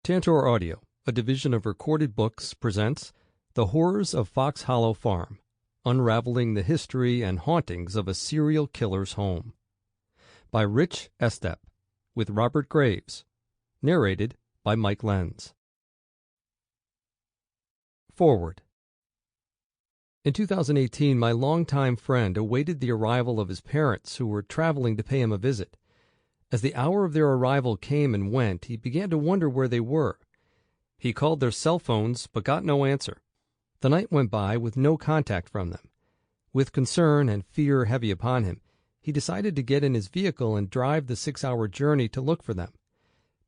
Tantor Audio, a division of Recorded Books, presents The Horrors of Fox Hollow Farm, Unraveling the History and Hauntings of a Serial Killer's Home, by Rich Estep, with Robert Graves, narrated by Mike Lenz. Forward. In 2018, my longtime friend awaited the arrival of his parents, who were traveling to pay him a visit. As the hour of their arrival came and went, he began to wonder where they were. He called their cell phones, but got no answer. The night went by with no contact from them. With concern and fear heavy upon him, he decided to get in his vehicle and drive the 6-hour journey to look for them.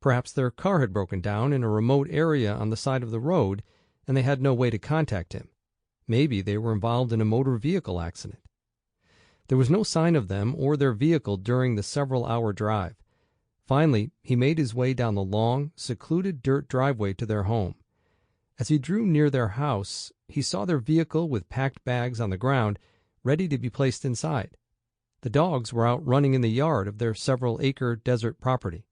Perhaps their car had broken down in a remote area on the side of the road, and they had no way to contact him. Maybe they were involved in a motor vehicle accident. There was no sign of them or their vehicle during the several-hour drive. Finally, he made his way down the long, secluded dirt driveway to their home. As he drew near their house, he saw their vehicle with packed bags on the ground, ready to be placed inside. The dogs were out running in the yard of their several-acre desert property.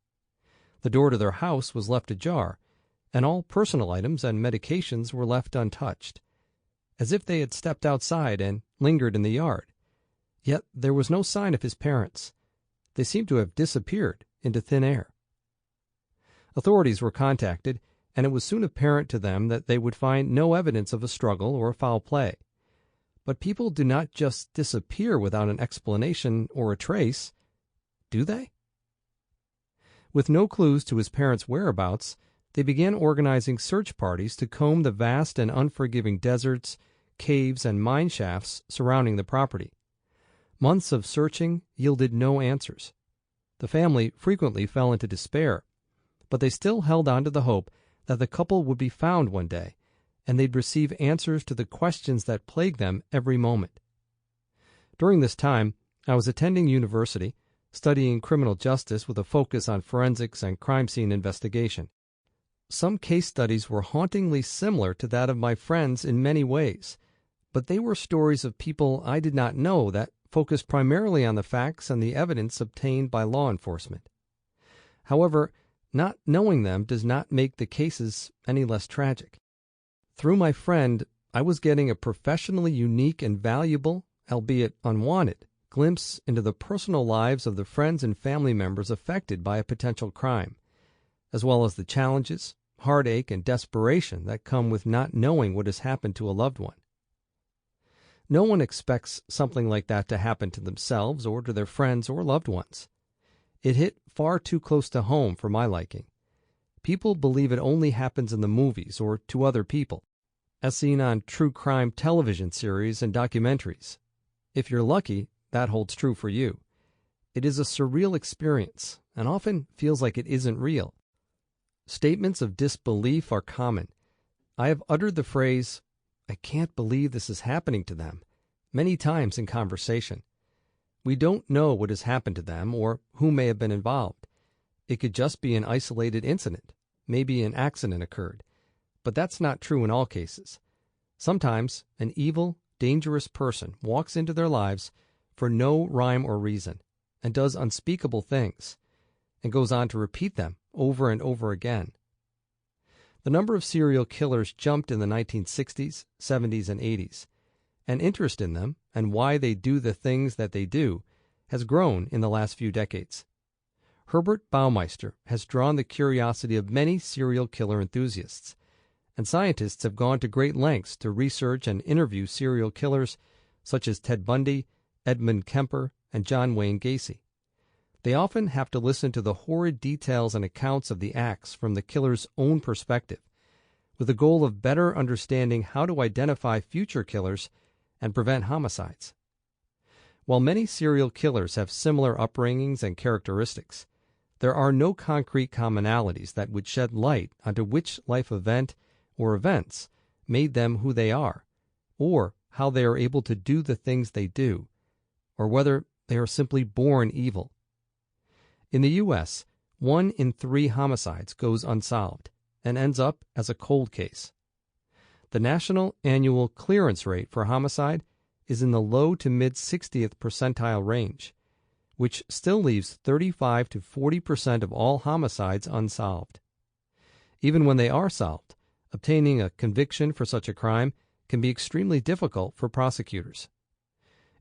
The door to their house was left ajar, and all personal items and medications were left untouched, as if they had stepped outside and lingered in the yard. Yet there was no sign of his parents. They seemed to have disappeared into thin air. Authorities were contacted, and it was soon apparent to them that they would find no evidence of a struggle or foul play. But people do not just disappear without an explanation or a trace, do they? With no clues to his parents' whereabouts, they began organizing search parties to comb the vast and unforgiving deserts, caves, and mine shafts surrounding the property. Months of searching yielded no answers. The family frequently fell into despair, but they still held on to the hope that the couple would be found one day, and they'd receive answers to the questions that plagued them every moment. During this time, I was attending university, studying criminal justice with a focus on forensics and crime scene investigation. Some case studies were hauntingly similar to that of my friends in many ways, but they were stories of people I did not know that focused primarily on the facts and the evidence obtained by law enforcement. However, not knowing them does not make the cases any less tragic. Through my friend, I was getting a professionally unique and valuable, albeit unwanted, glimpse into the personal lives of the friends and family members affected by a potential crime, as well as the challenges, heartache, and desperation that come with not knowing what has happened to a loved one. No one expects something like that to happen to themselves or to their friends or loved ones. It hit far too close to home for my liking. People believe it only happens in the movies or to other people, as seen on true crime television series and documentaries. If you're lucky, that holds true for you. It is a surreal experience and often feels like it isn't real. Statements of disbelief are common. I have uttered the phrase, "I can't believe this is happening to them," many times in conversation. We don't know what has happened to them or who may have been involved. It could just be an isolated incident. Maybe an accident occurred. But that's not true in all cases. Sometimes an evil, dangerous person walks into their lives for no rhyme or reason and does unspeakable things and goes on to repeat them over and over again. The number of serial killers jumped in the 1960s, 70s, and 80s, and interest in them and why they do the things that they do has grown in the last few decades. Herb Baumeister has drawn the curiosity of many serial killer enthusiasts, and scientists have gone to great lengths to research and interview serial killers such as Ted Bundy, Edmund Kemper, and John Wayne Gacy. They often have to listen to the horrid details and accounts of the acts from the killer's own perspective, with the goal of better understanding how to identify future killers and prevent homicides. While many serial killers have similar upbringings and characteristics, there are no concrete commonalities that would shed light onto which life event or events made them who they are, or how they are able to do the things they do, or whether they are simply born evil. In the U.S., 1 in 3 homicides goes unsolved and ends up as a cold case. The national annual clearance rate for homicide is in the low to mid 60th percentile range, which still leaves 35 to 40% of all homicides unsolved. Even when they are solved, obtaining a conviction for such a crime can be extremely difficult for prosecutors.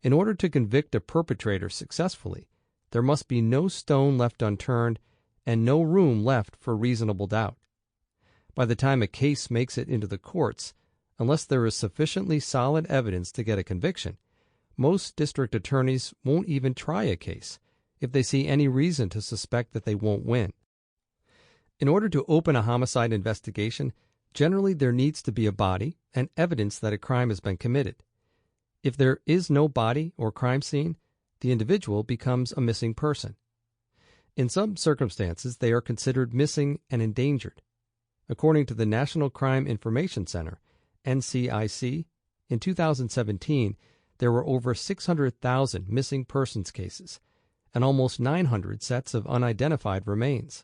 In order to convict a perpetrator successfully, there must be no stone left unturned and no room left for reasonable doubt. By the time a case makes it into the courts, unless there is sufficiently solid evidence to get a conviction, most district attorneys won't even try a case if they see any reason to suspect that they won't win. In order to open a homicide investigation, generally there needs to be a body and evidence that a crime has been committed. If there is no body or crime scene, the individual becomes a missing person. In some circumstances, they are considered missing and endangered. According to the National Crime Information Center, NCIC, in 2017, there were over 600,000 missing persons cases and almost 900 sets of unidentified remains.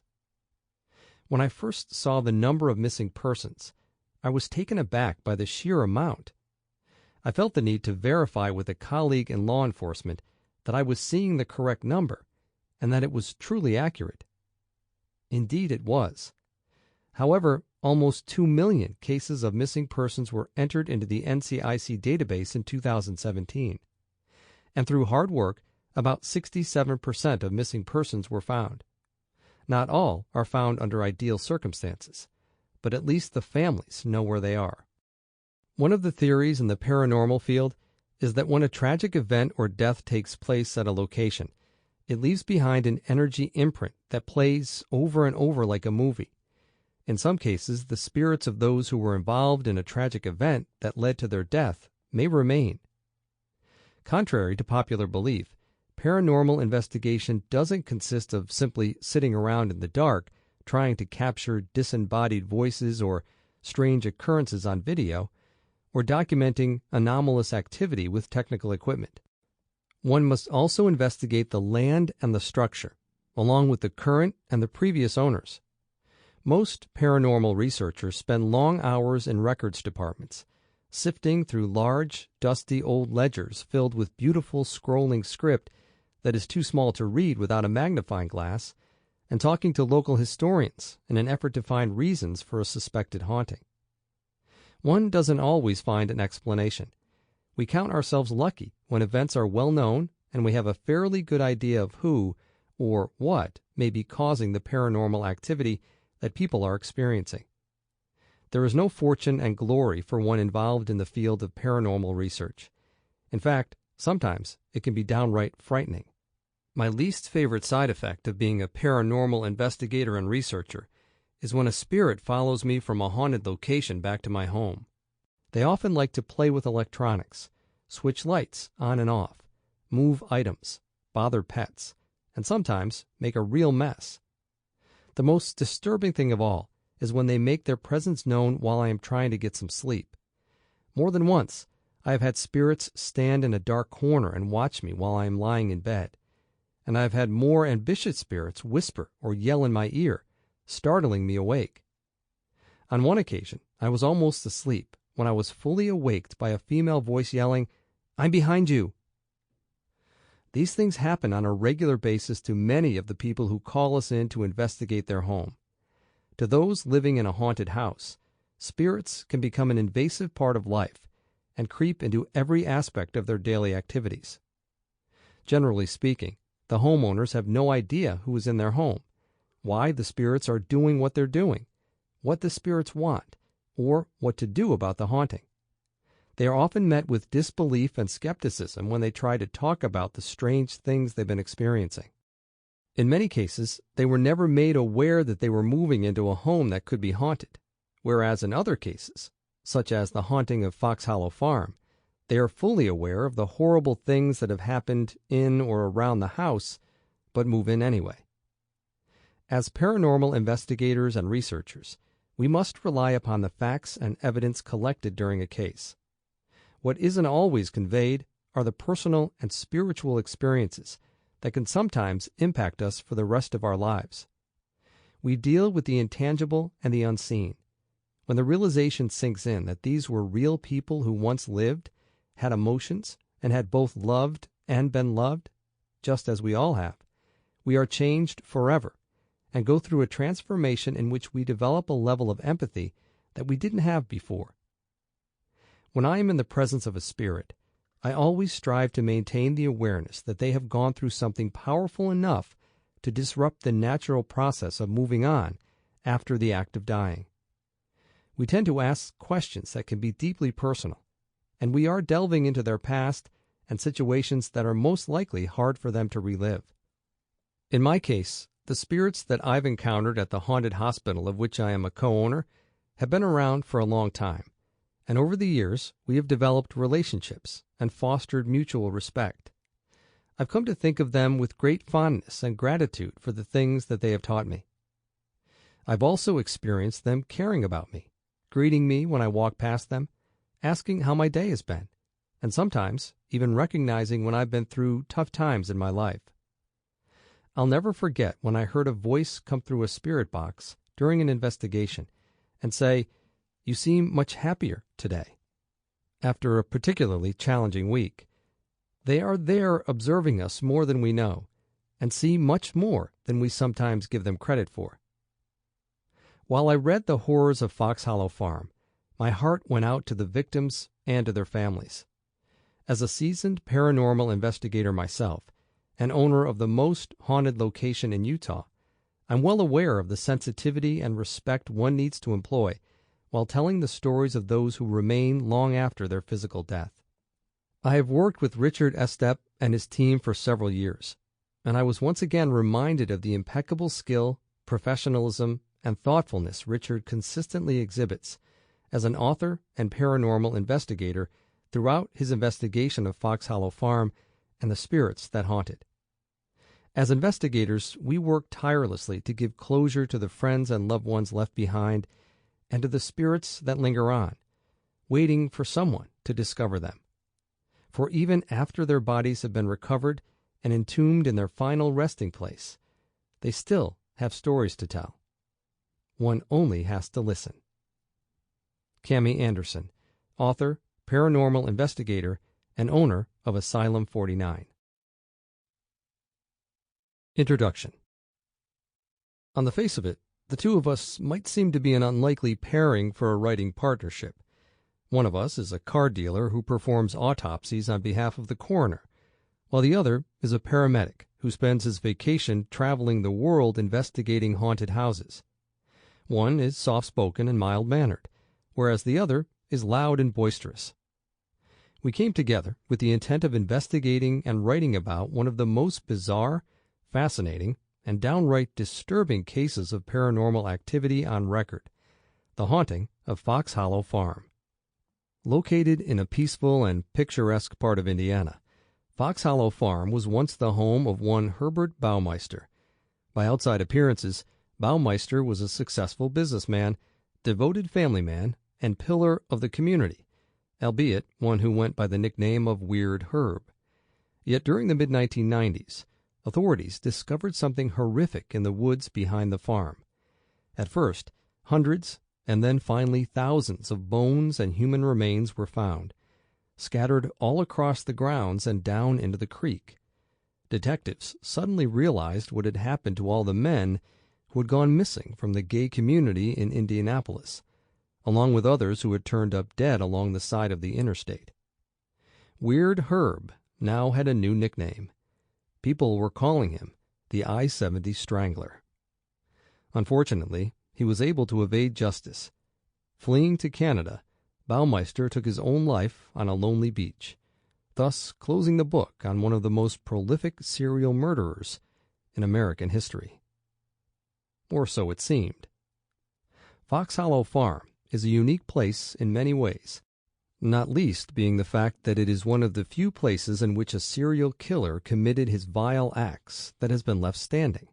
When I first saw the number of missing persons, I was taken aback by the sheer amount. I felt the need to verify with a colleague in law enforcement that I was seeing the correct number and that it was truly accurate. Indeed, it was. However, almost 2 million cases of missing persons were entered into the NCIC database in 2017. And through hard work, about 67% of missing persons were found. Not all are found under ideal circumstances, but at least the families know where they are. One of the theories in the paranormal field is that when a tragic event or death takes place at a location, it leaves behind an energy imprint that plays over and over like a movie. In some cases, the spirits of those who were involved in a tragic event that led to their death may remain. Contrary to popular belief, paranormal investigation doesn't consist of simply sitting around in the dark trying to capture disembodied voices or strange occurrences on video, or documenting anomalous activity with technical equipment. One must also investigate the land and the structure, along with the current and the previous owners. Most paranormal researchers spend long hours in records departments, sifting through large, dusty old ledgers filled with beautiful scrolling script that is too small to read without a magnifying glass, and talking to local historians in an effort to find reasons for a suspected haunting. One doesn't always find an explanation. We count ourselves lucky when events are well known and we have a fairly good idea of who or what may be causing the paranormal activity that people are experiencing. There is no fortune and glory for one involved in the field of paranormal research. In fact, sometimes it can be downright frightening. My least favorite side effect of being a paranormal investigator and researcher is when a spirit follows me from a haunted location back to my home. They often like to play with electronics, switch lights on and off, move items, bother pets, and sometimes make a real mess. The most disturbing thing of all is when they make their presence known while I am trying to get some sleep. More than once, I have had spirits stand in a dark corner and watch me while I am lying in bed, and I have had more ambitious spirits whisper or yell in my ear, startling me awake. On one occasion, I was almost asleep when I was fully awaked by a female voice yelling, "I'm behind you." These things happen on a regular basis to many of the people who call us in to investigate their home. To those living in a haunted house, spirits can become an invasive part of life and creep into every aspect of their daily activities. Generally speaking, the homeowners have no idea who is in their home, why the spirits are doing what they're doing, what the spirits want, or what to do about the haunting. They are often met with disbelief and skepticism when they try to talk about the strange things they've been experiencing. In many cases, they were never made aware that they were moving into a home that could be haunted, whereas in other cases, such as the haunting of Fox Hollow Farm, they are fully aware of the horrible things that have happened in or around the house, but move in anyway. As paranormal investigators and researchers, we must rely upon the facts and evidence collected during a case. What isn't always conveyed are the personal and spiritual experiences that can sometimes impact us for the rest of our lives. We deal with the intangible and the unseen. When the realization sinks in that these were real people who once lived, had emotions, and had both loved and been loved, just as we all have, we are changed forever, and go through a transformation in which we develop a level of empathy that we didn't have before. When I am in the presence of a spirit, I always strive to maintain the awareness that they have gone through something powerful enough to disrupt the natural process of moving on after the act of dying. We tend to ask questions that can be deeply personal, and we are delving into their past and situations that are most likely hard for them to relive. In my case, the spirits that I've encountered at the haunted hospital of which I am a co-owner have been around for a long time, and over the years we have developed relationships and fostered mutual respect. I've come to think of them with great fondness and gratitude for the things that they have taught me. I've also experienced them caring about me, greeting me when I walk past them, asking how my day has been, and sometimes even recognizing when I've been through tough times in my life. I'll never forget when I heard a voice come through a spirit box during an investigation and say, "You seem much happier today," after a particularly challenging week. They are there observing us more than we know, and see much more than we sometimes give them credit for. While I read the horrors of Fox Hollow Farm, my heart went out to the victims and to their families. As a seasoned paranormal investigator myself, and owner of the most haunted location in Utah, I'm well aware of the sensitivity and respect one needs to employ while telling the stories of those who remain long after their physical death. I have worked with Richard Estep and his team for several years, and I was once again reminded of the impeccable skill, professionalism, and thoughtfulness Richard consistently exhibits as an author and paranormal investigator throughout his investigation of Fox Hollow Farm and the spirits that haunt it. As investigators, we work tirelessly to give closure to the friends and loved ones left behind and to the spirits that linger on, waiting for someone to discover them. For even after their bodies have been recovered and entombed in their final resting place, they still have stories to tell. One only has to listen. Cami Anderson, author, paranormal investigator, and owner of Asylum 49. Introduction. On the face of it, the two of us might seem to be an unlikely pairing for a writing partnership. One of us is a car dealer who performs autopsies on behalf of the coroner, while the other is a paramedic who spends his vacation traveling the world investigating haunted houses. One is soft-spoken and mild-mannered, whereas the other is loud and boisterous. We came together with the intent of investigating and writing about one of the most bizarre, fascinating, and downright disturbing cases of paranormal activity on record, the haunting of Fox Hollow Farm. Located in a peaceful and picturesque part of Indiana, Fox Hollow Farm was once the home of one Herb Baumeister. By outside appearances, Baumeister was a successful businessman, devoted family man, and pillar of the community, albeit one who went by the nickname of Weird Herb. Yet during the mid-1990s, authorities discovered something horrific in the woods behind the farm. At first, hundreds, and then finally thousands of bones and human remains were found, scattered all across the grounds and down into the creek. Detectives suddenly realized what had happened to all the men who had gone missing from the gay community in Indianapolis, along with others who had turned up dead along the side of the interstate. Weird Herb now had a new nickname. People were calling him the I-70 Strangler. Unfortunately, he was able to evade justice. Fleeing to Canada, Baumeister took his own life on a lonely beach, thus closing the book on one of the most prolific serial murderers in American history. Or so it seemed. Fox Hollow Farm is a unique place in many ways, not least being the fact that it is one of the few places in which a serial killer committed his vile acts that has been left standing.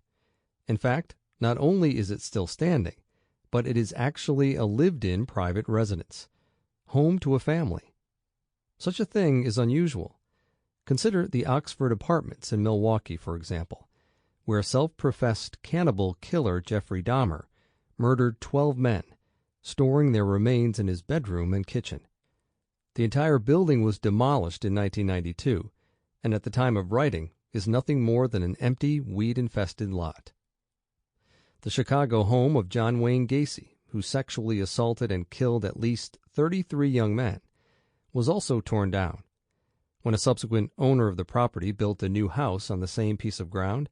In fact, not only is it still standing, but it is actually a lived-in private residence, home to a family. Such a thing is unusual. Consider the Oxford Apartments in Milwaukee, for example, where self-professed cannibal killer Jeffrey Dahmer murdered 12 men, storing their remains in his bedroom and kitchen. The entire building was demolished in 1992, and at the time of writing is nothing more than an empty, weed-infested lot. The Chicago home of John Wayne Gacy, who sexually assaulted and killed at least 33 young men, was also torn down. When a subsequent owner of the property built a new house on the same piece of ground,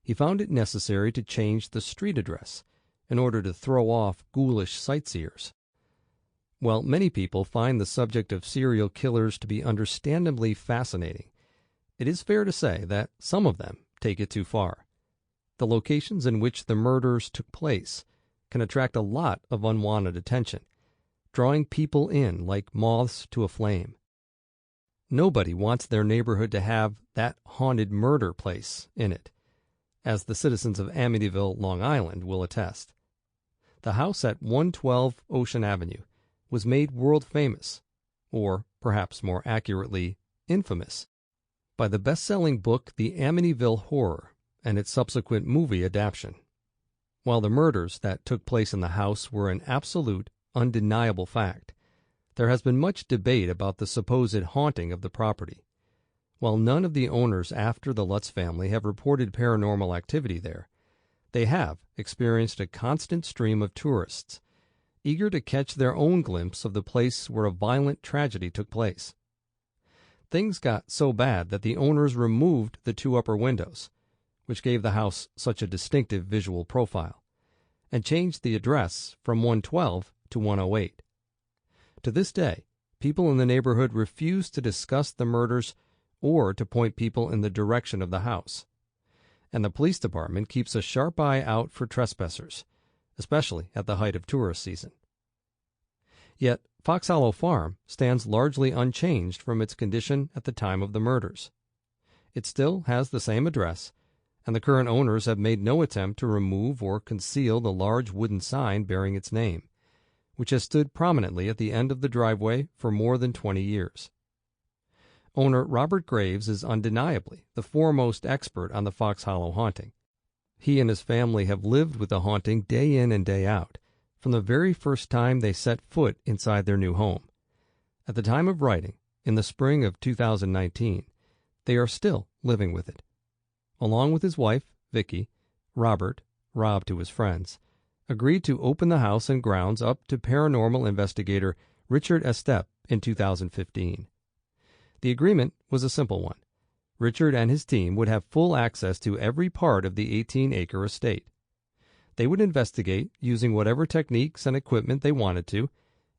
he found it necessary to change the street address in order to throw off ghoulish sightseers. While many people find the subject of serial killers to be understandably fascinating, it is fair to say that some of them take it too far. The locations in which the murders took place can attract a lot of unwanted attention, drawing people in like moths to a flame. Nobody wants their neighborhood to have that haunted murder place in it, as the citizens of Amityville, Long Island will attest. The house at 112 Ocean Avenue was made world famous, or perhaps more accurately, infamous, by the best-selling book The Amityville Horror and its subsequent movie adaptation. While the murders that took place in the house were an absolute, undeniable fact, there has been much debate about the supposed haunting of the property. While none of the owners after the Lutz family have reported paranormal activity there, they have experienced a constant stream of tourists, eager to catch their own glimpse of the place where a violent tragedy took place. Things got so bad that the owners removed the two upper windows, which gave the house such a distinctive visual profile, and changed the address from 112 to 108. To this day, people in the neighborhood refuse to discuss the murders or to point people in the direction of the house, and the police department keeps a sharp eye out for trespassers, especially at the height of tourist season. Yet, Fox Hollow Farm stands largely unchanged from its condition at the time of the murders. It still has the same address, and the current owners have made no attempt to remove or conceal the large wooden sign bearing its name, which has stood prominently at the end of the driveway for more than 20 years. Owner Robert Graves is undeniably the foremost expert on the Fox Hollow haunting. He and his family have lived with the haunting day in and day out, from the very first time they set foot inside their new home. At the time of writing, in the spring of 2019, they are still living with it. Along with his wife, Vicky, Robert, Rob to his friends, agreed to open the house and grounds up to paranormal investigator Richard Estep in 2015. The agreement was a simple one. Richard and his team would have full access to every part of the 18-acre estate. They would investigate using whatever techniques and equipment they wanted to,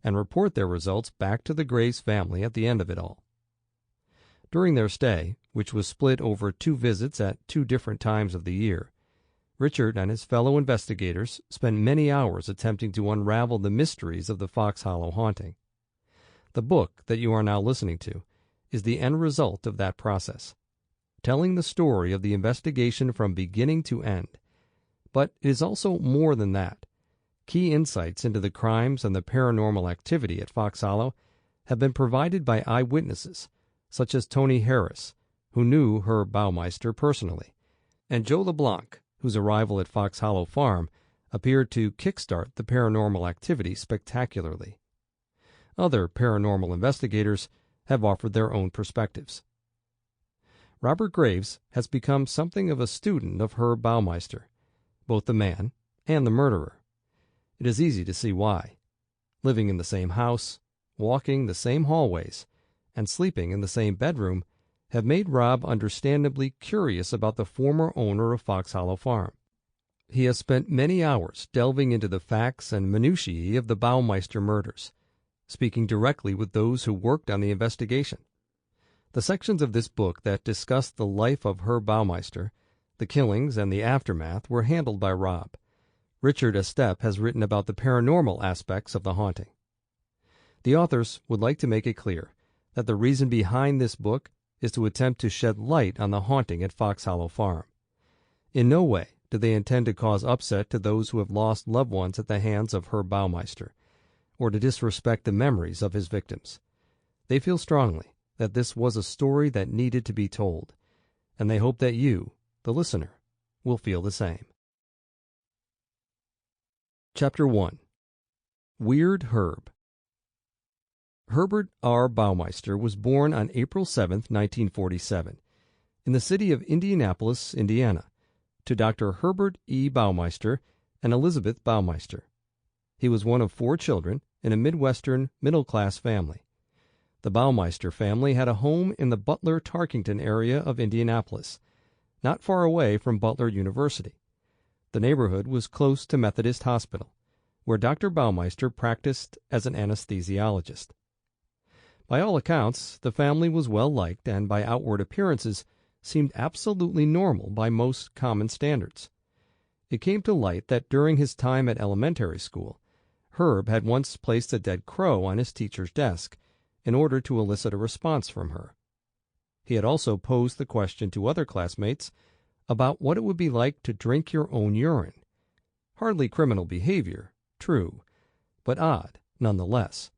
and report their results back to the Graves family at the end of it all. During their stay, which was split over 2 visits at 2 different times of the year, Richard and his fellow investigators spent many hours attempting to unravel the mysteries of the Fox Hollow haunting. The book that you are now listening to is the end result of that process, telling the story of the investigation from beginning to end. But it is also more than that. Key insights into the crimes and the paranormal activity at Fox Hollow have been provided by eyewitnesses, such as Tony Harris, who knew Herb Baumeister personally, and Joe LeBlanc, whose arrival at Fox Hollow Farm appeared to kickstart the paranormal activity spectacularly. Other paranormal investigators have offered their own perspectives. Robert Graves has become something of a student of Herb Baumeister, both the man and the murderer. It is easy to see why. Living in the same house, walking the same hallways, and sleeping in the same bedroom have made Rob understandably curious about the former owner of Fox Hollow Farm. He has spent many hours delving into the facts and minutiae of the Baumeister murders, speaking directly with those who worked on the investigation. The sections of this book that discuss the life of Herb Baumeister, the killings, and the aftermath were handled by Rob. Richard Estep has written about the paranormal aspects of the haunting. The authors would like to make it clear that the reason behind this book is to attempt to shed light on the haunting at Fox Hollow Farm. In no way do they intend to cause upset to those who have lost loved ones at the hands of Herb Baumeister, or to disrespect the memories of his victims. They feel strongly that this was a story that needed to be told, and they hope that you, the listener, will feel the same. Chapter 1. Weird Herb. Herbert R. Baumeister was born on April 7, 1947, in the city of Indianapolis, Indiana, to Dr. Herbert E. Baumeister and Elizabeth Baumeister. He was one of 4 children in a Midwestern middle-class family. The Baumeister family had a home in the Butler-Tarkington area of Indianapolis, not far away from Butler University. The neighborhood was close to Methodist Hospital, where Dr. Baumeister practiced as an anesthesiologist. By all accounts, the family was well-liked and, by outward appearances, seemed absolutely normal by most common standards. It came to light that during his time at elementary school, Herb had once placed a dead crow on his teacher's desk in order to elicit a response from her. He had also posed the question to other classmates about what it would be like to drink your own urine. Hardly criminal behavior, true, but odd nonetheless.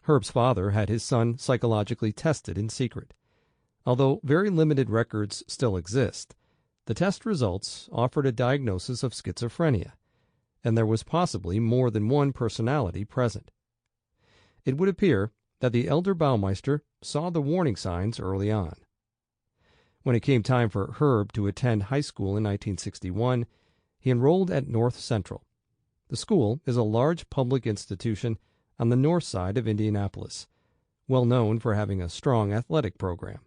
Herb's father had his son psychologically tested in secret. Although very limited records still exist, the test results offered a diagnosis of schizophrenia, and there was possibly more than one personality present. It would appear that the elder Baumeister saw the warning signs early on. When it came time for Herb to attend high school in 1961, he enrolled at North Central. The school is a large public institution on the north side of Indianapolis, well known for having a strong athletic program.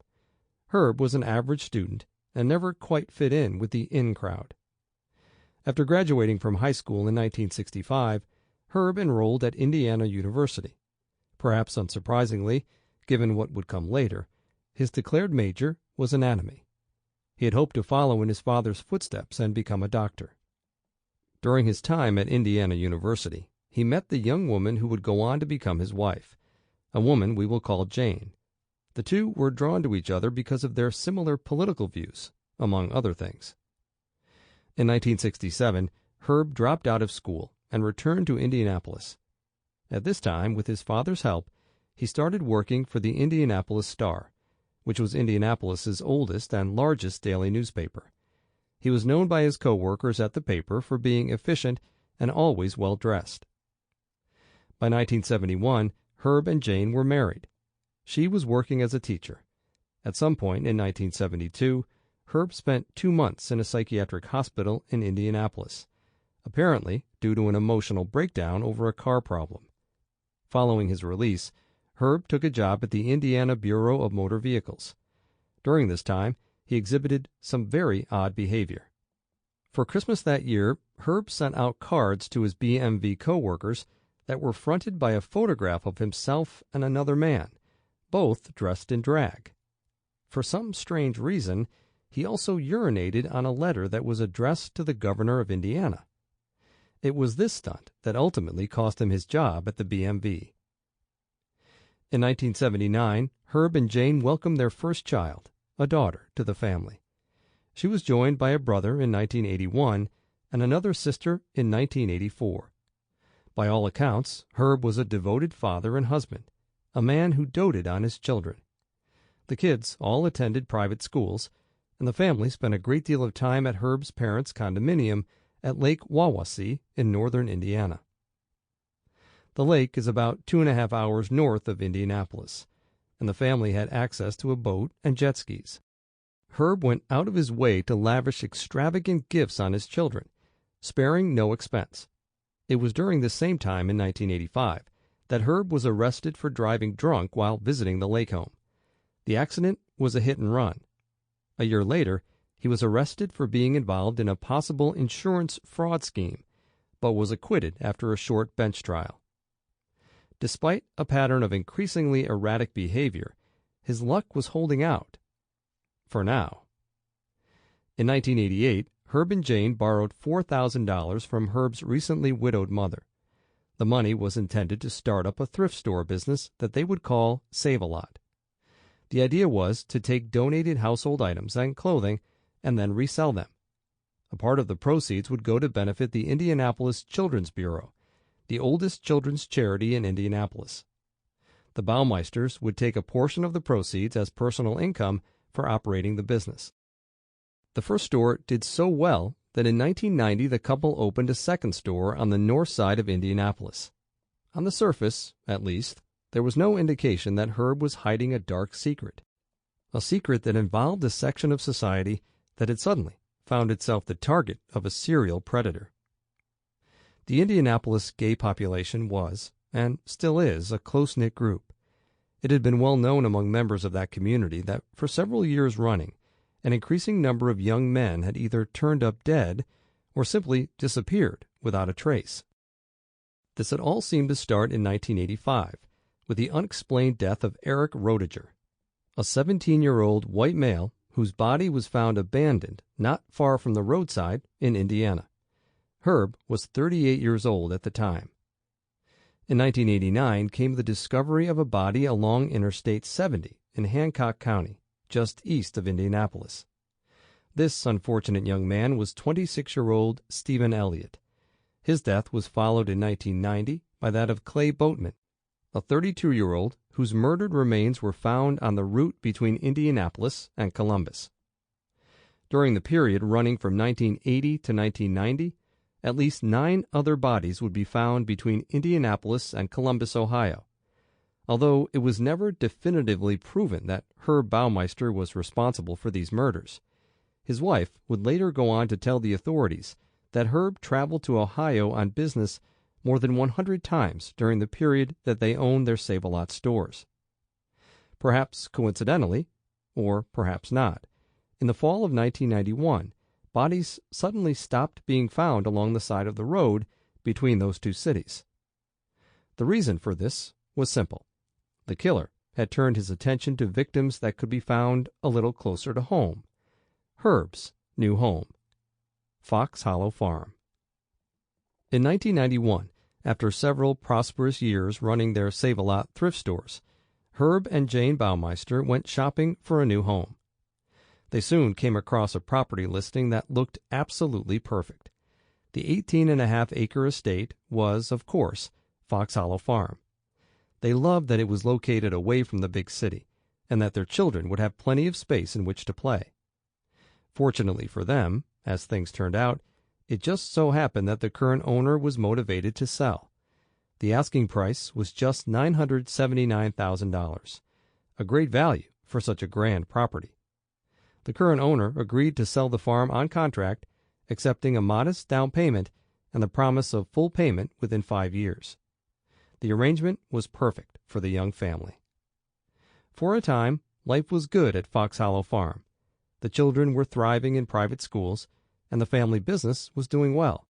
Herb was an average student and never quite fit in with the in crowd. After graduating from high school in 1965, Herb enrolled at Indiana University. Perhaps unsurprisingly, given what would come later, his declared major was anatomy. He had hoped to follow in his father's footsteps and become a doctor. During his time at Indiana University, he met the young woman who would go on to become his wife, a woman we will call Jane. The two were drawn to each other because of their similar political views, among other things. In 1967, Herb dropped out of school and returned to Indianapolis. At this time, with his father's help, he started working for the Indianapolis Star, which was Indianapolis's oldest and largest daily newspaper. He was known by his co-workers at the paper for being efficient and always well-dressed. By 1971, Herb and Jane were married. She was working as a teacher. At some point in 1972, Herb spent 2 months in a psychiatric hospital in Indianapolis, apparently due to an emotional breakdown over a car problem. Following his release, Herb took a job at the Indiana Bureau of Motor Vehicles. During this time, he exhibited some very odd behavior. For Christmas that year, Herb sent out cards to his BMV co-workers that were fronted by a photograph of himself and another man, both dressed in drag. For some strange reason, he also urinated on a letter that was addressed to the governor of Indiana. It was this stunt that ultimately cost him his job at the BMV. In 1979, Herb and Jane welcomed their first child, a daughter, to the family. She was joined by a brother in 1981 and another sister in 1984. By all accounts, Herb was a devoted father and husband, a man who doted on his children. The kids all attended private schools, and the family spent a great deal of time at Herb's parents' condominium at Lake Wawasee in northern Indiana. The lake is about 2.5 hours north of Indianapolis, and the family had access to a boat and jet skis. Herb went out of his way to lavish extravagant gifts on his children, sparing no expense. It was during this same time in 1985 that Herb was arrested for driving drunk while visiting the lake home. The accident was a hit and run. A year later, he was arrested for being involved in a possible insurance fraud scheme, but was acquitted after a short bench trial. Despite a pattern of increasingly erratic behavior, his luck was holding out. For now. In 1988, Herb and Jane borrowed $4,000 from Herb's recently widowed mother. The money was intended to start up a thrift store business that they would call Save-A-Lot. The idea was to take donated household items and clothing and then resell them. A part of the proceeds would go to benefit the Indianapolis Children's Bureau, the oldest children's charity in Indianapolis. The Baumeisters would take a portion of the proceeds as personal income for operating the business. The first store did so well that in 1990 the couple opened a second store on the north side of Indianapolis. On the surface, at least, there was no indication that Herb was hiding a dark secret, a secret that involved a section of society that had suddenly found itself the target of a serial predator. The Indianapolis gay population was, and still is, a close-knit group. It had been well known among members of that community that for several years running, an increasing number of young men had either turned up dead or simply disappeared without a trace. This had all seemed to start in 1985 with the unexplained death of Eric Roediger, a 17-year-old white male whose body was found abandoned not far from the roadside in Indiana. Herb was 38 years old at the time. In 1989 came the discovery of a body along Interstate 70 in Hancock County, just east of Indianapolis. This unfortunate young man was 26-year-old Stephen Elliott. His death was followed in 1990 by that of Clay Boatman, a 32-year-old whose murdered remains were found on the route between Indianapolis and Columbus. During the period running from 1980 to 1990, at least 9 other bodies would be found between Indianapolis and Columbus, Ohio. Although it was never definitively proven that Herb Baumeister was responsible for these murders, his wife would later go on to tell the authorities that Herb traveled to Ohio on business more than 100 times during the period that they owned their Save-A-Lot stores. Perhaps coincidentally, or perhaps not, in the fall of 1991, bodies suddenly stopped being found along the side of the road between those two cities. The reason for this was simple. The killer had turned his attention to victims that could be found a little closer to home. Herb's new home, Fox Hollow Farm. In 1991, after several prosperous years running their Save-A-Lot thrift stores, Herb and Jane Baumeister went shopping for a new home. They soon came across a property listing that looked absolutely perfect. The 18.5-acre estate was, of course, Fox Hollow Farm. They loved that it was located away from the big city, and that their children would have plenty of space in which to play. Fortunately for them, as things turned out, it just so happened that the current owner was motivated to sell. The asking price was just $979,000, a great value for such a grand property. The current owner agreed to sell the farm on contract, accepting a modest down payment and the promise of full payment within 5 years. The arrangement was perfect for the young family. For a time, life was good at Fox Hollow Farm. The children were thriving in private schools, and the family business was doing well.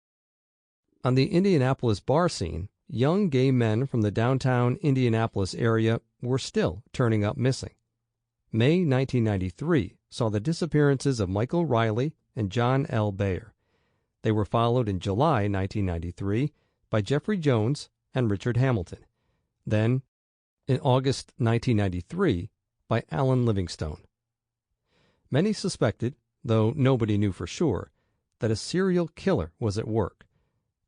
On the Indianapolis bar scene, young gay men from the downtown Indianapolis area were still turning up missing. May 1993 saw the disappearances of Michael Riley and John L. Bayer. They were followed in July 1993 by Jeffrey Jones and Richard Hamilton. Then, in August 1993, by Alan Livingstone. Many suspected, though nobody knew for sure, that a serial killer was at work.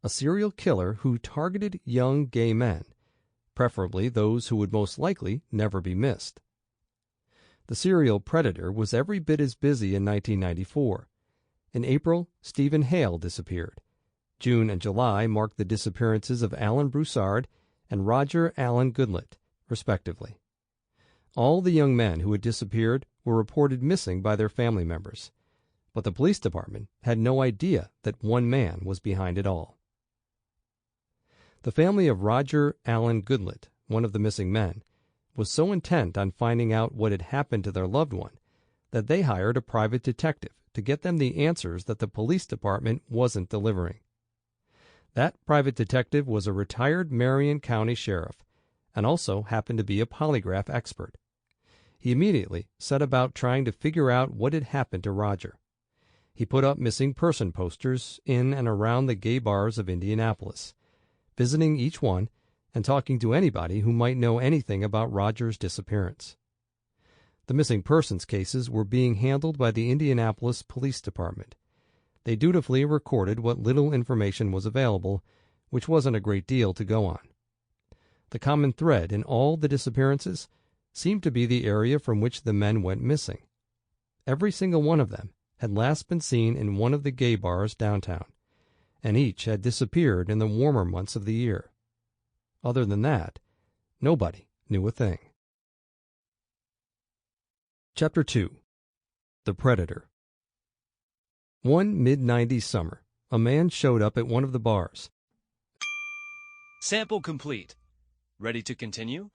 A serial killer who targeted young gay men, preferably those who would most likely never be missed. The serial predator was every bit as busy in 1994. In April, Stephen Hale disappeared. June and July marked the disappearances of Alan Broussard and Roger Allen Goodlett, respectively. All the young men who had disappeared were reported missing by their family members, but the police department had no idea that one man was behind it all. The family of Roger Allen Goodlett, one of the missing men, was so intent on finding out what had happened to their loved one that they hired a private detective to get them the answers that the police department wasn't delivering. That private detective was a retired Marion County sheriff and also happened to be a polygraph expert. He immediately set about trying to figure out what had happened to Roger. He put up missing person posters in and around the gay bars of Indianapolis, visiting each one and talking to anybody who might know anything about Roger's disappearance. The missing persons cases were being handled by the Indianapolis Police Department. They dutifully recorded what little information was available, which wasn't a great deal to go on. The common thread in all the disappearances seemed to be the area from which the men went missing. Every single one of them had last been seen in one of the gay bars downtown, and each had disappeared in the warmer months of the year. Other than that, nobody knew a thing. Chapter 2. The Predator. One mid-90s summer, a man showed up at one of the bars. Sample complete. Ready to continue?